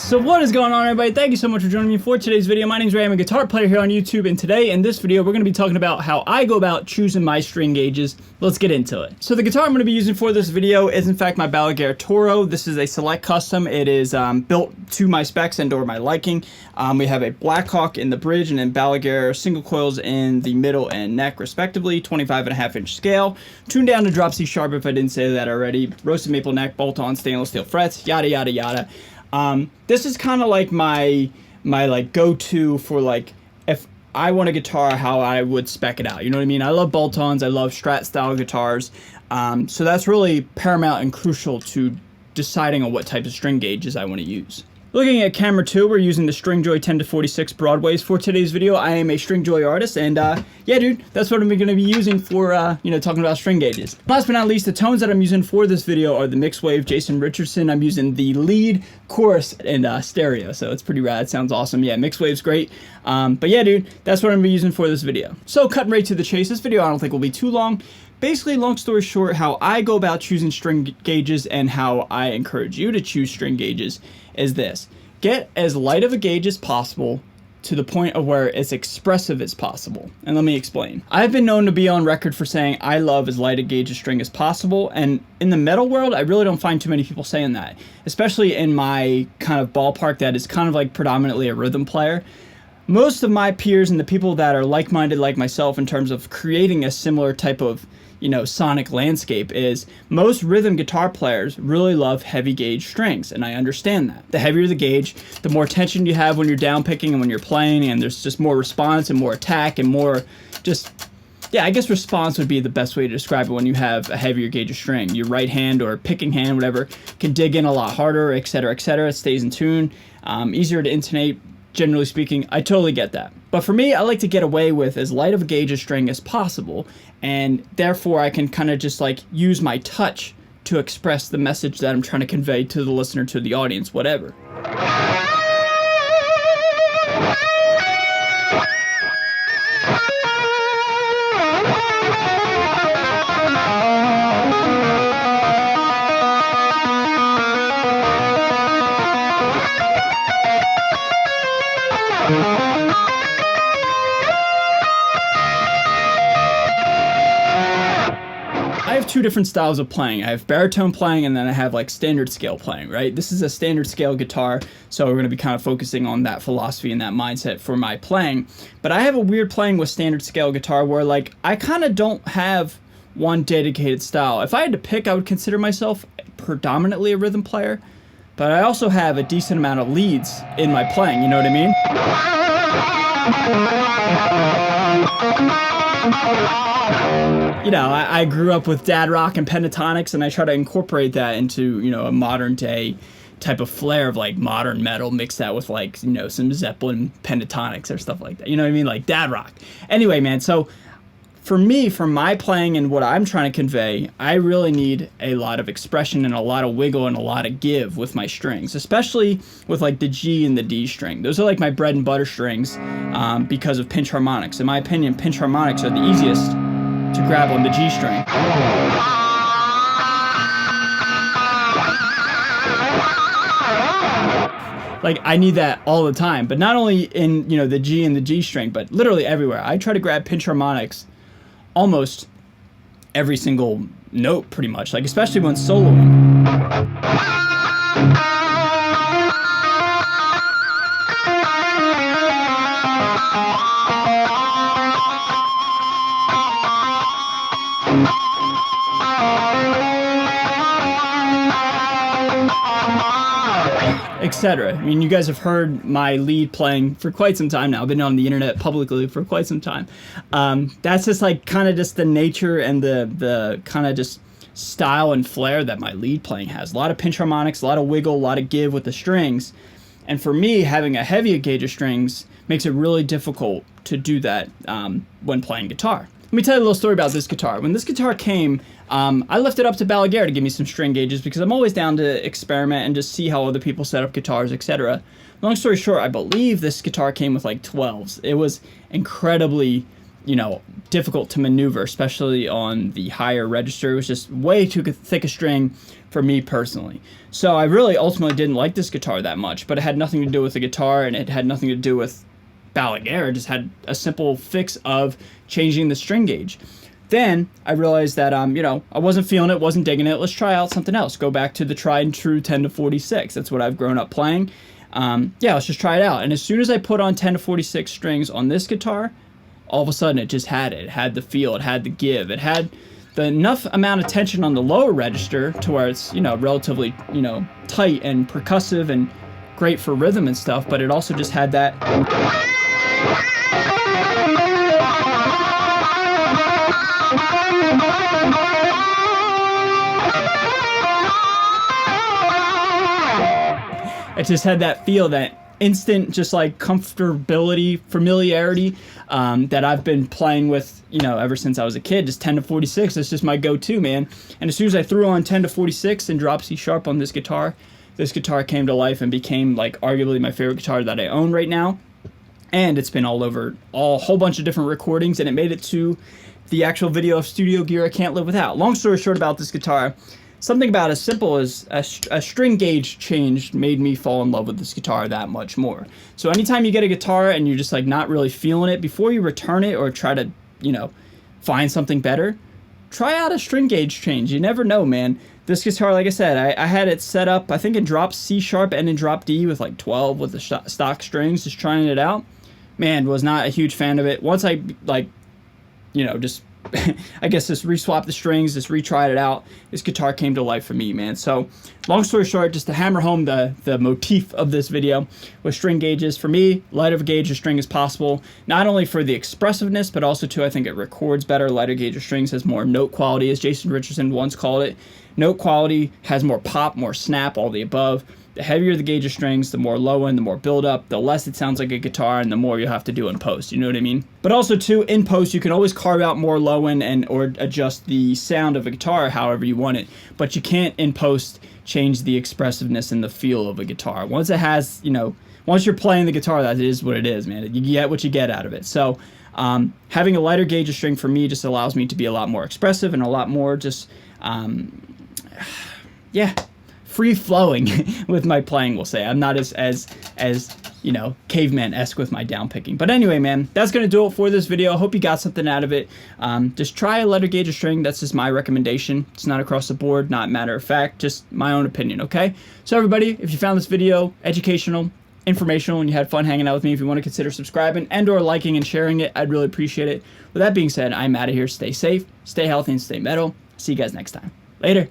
So what is going on, everybody? Thank you so much for joining me for today's video. My name is Ray. I'm a guitar player here on YouTube, and today in this video we're going to be talking about how I go about choosing my string gauges. Let's get into it. So the guitar I'm going to be using for this video is in fact my Balaguer Toro. This is a Select Custom. It is built to my specs and or my liking. We have a Blackhawk in the bridge and then Balaguer single coils in the middle and neck respectively, 25.5-inch scale, tuned down to drop C sharp if I didn't say that already, roasted maple neck, bolt-on stainless steel frets, yada yada yada. This is kind of like my like go-to for like if I want a guitar, how I would spec it out. You know what I mean? I love bolt-ons. I love Strat style guitars. So that's really paramount and crucial to deciding on what type of string gauges I want to use. Looking at camera 2, we're using the Stringjoy 10-46 Broadways for today's video. I am a Stringjoy artist, and yeah, dude, that's what I'm going to be using for, talking about string gauges. Last but not least, the tones that I'm using for this video are the Mixwave Jason Richardson. I'm using the lead, chorus, and stereo, so it's pretty rad. It sounds awesome. Yeah, Mixwave's great. But yeah, dude, that's what I'm going to be using for this video. So cutting right to the chase, this video I don't think will be too long. Basically, long story short, how I go about choosing string gauges and how I encourage you to choose string gauges is this. Get as light of a gauge as possible to the point of where it's expressive as possible. And let me explain. I've been known to be on record for saying I love as light a gauge of string as possible. And in the metal world, I really don't find too many people saying that, especially in my kind of ballpark that is kind of like predominantly a rhythm player. Most of my peers and the people that are like-minded like myself in terms of creating a similar type of sonic landscape is most rhythm guitar players really love heavy gauge strings, and I understand that. The heavier the gauge, the more tension you have when you're down picking and when you're playing, and there's just more response and more attack and more I guess response would be the best way to describe it when you have a heavier gauge of string. Your right hand or picking hand, whatever, can dig in a lot harder, etc., etc. It stays in tune, easier to intonate. Generally speaking, I totally get that. But for me, I like to get away with as light of a gauge of string as possible, and therefore I can kind of just like use my touch to express the message that I'm trying to convey to the listener, to the audience, whatever. I have two different styles of playing. I have baritone playing and then I have like standard scale playing, right? This is a standard scale guitar, so we're going to be kind of focusing on that philosophy and that mindset for my playing. But I have a weird playing with standard scale guitar where like I kind of don't have one dedicated style. If I had to pick, I would consider myself predominantly a rhythm player, but I also have a decent amount of leads in my playing, you know what I mean? I grew up with dad rock and pentatonics, and I try to incorporate that into, a modern day type of flair of like modern metal, mix that with like, some Zeppelin pentatonics or stuff like that. You know what I mean? Like dad rock. Anyway, man, so for me, for my playing and what I'm trying to convey, I really need a lot of expression and a lot of wiggle and a lot of give with my strings, especially with like the G and the D string. Those are like my bread and butter strings because of pinch harmonics. In my opinion, pinch harmonics are the easiest to grab on the G string. Like, I need that all the time, but not only in, the G and the G string, but literally everywhere. I try to grab pinch harmonics almost every single note, pretty much, like especially when soloing. Etc. I mean, you guys have heard my lead playing for quite some time now. I've been on the internet publicly for quite some time. That's just like kind of just the nature and the kind of just style and flair that my lead playing has. A lot of pinch harmonics, a lot of wiggle, a lot of give with the strings. And for me, having a heavier gauge of strings makes it really difficult to do that when playing guitar. Let me tell you a little story about this guitar. When this guitar came, I left it up to Balaguer to give me some string gauges because I'm always down to experiment and just see how other people set up guitars, etc. Long story short, I believe this guitar came with like 12s. It was incredibly you know, difficult to maneuver, especially on the higher register. It was just way too thick a string for me personally. So I really ultimately didn't like this guitar that much, but it had nothing to do with the guitar, and it had nothing to do with Balaguer. It just had a simple fix of changing the string gauge. Then I realized that, you know, I wasn't feeling it, wasn't digging it. Let's try out something else. Go back to the tried and true 10 to 46. That's what I've grown up playing. Yeah, let's just try it out. And as soon as I put on 10 to 46 strings on this guitar, all of a sudden it just had it. It had the feel, it had the give, it had the enough amount of tension on the lower register to where it's, you know, relatively, you know, tight and percussive and great for rhythm and stuff, but it also just had that. It just had that feel, that instant, just like comfortability, familiarity that I've been playing with, you know, ever since I was a kid. Just 10 to 46, that's just my go-to, man. And as soon as I threw on 10 to 46 and dropped C sharp on this guitar came to life and became like arguably my favorite guitar that I own right now. And it's been all over a whole bunch of different recordings, and it made it to the actual video of studio gear I can't live without. Long story short about this guitar, something about as simple as a string gauge change made me fall in love with this guitar that much more. So anytime you get a guitar and you're just like not really feeling it, before you return it or try to, you know, find something better, try out a string gauge change. You never know, man. This guitar, like I said, I had it set up, I think in drop C sharp and in drop D with like 12 with the stock strings, just trying it out. Man, was not a huge fan of it. Once I, like, you know, just I guess just re-swapped the strings, just retried it out, this guitar came to life for me, man. So long story short, just to hammer home the motif of this video with string gauges, for me, lighter of a gauge of string is possible, not only for the expressiveness, but also too, I think it records better. Lighter gauge of strings has more note quality, as Jason Richardson once called it. Note quality has more pop, more snap, all the above. The heavier the gauge of strings, the more low end, the more build up, the less it sounds like a guitar, and the more you'll have to do in post, you know what I mean? But also too, in post, you can always carve out more low end and or adjust the sound of a guitar however you want it, but you can't in post change the expressiveness and the feel of a guitar. Once it has, you know, once you're playing the guitar, that is what it is, man. You get what you get out of it. So having a lighter gauge of string for me just allows me to be a lot more expressive and a lot more just, yeah, free-flowing with my playing, we'll say. I'm not as you know, caveman-esque with my down picking. But anyway, man, that's going to do it for this video. I hope you got something out of it. Just try a lighter gauge of string. That's just my recommendation. It's not across the board, not matter of fact, just my own opinion, okay? So everybody, if you found this video educational, informational, and you had fun hanging out with me, if you want to consider subscribing and or liking and sharing it, I'd really appreciate it. With that being said, I'm out of here. Stay safe, stay healthy, and stay metal. See you guys next time. Later.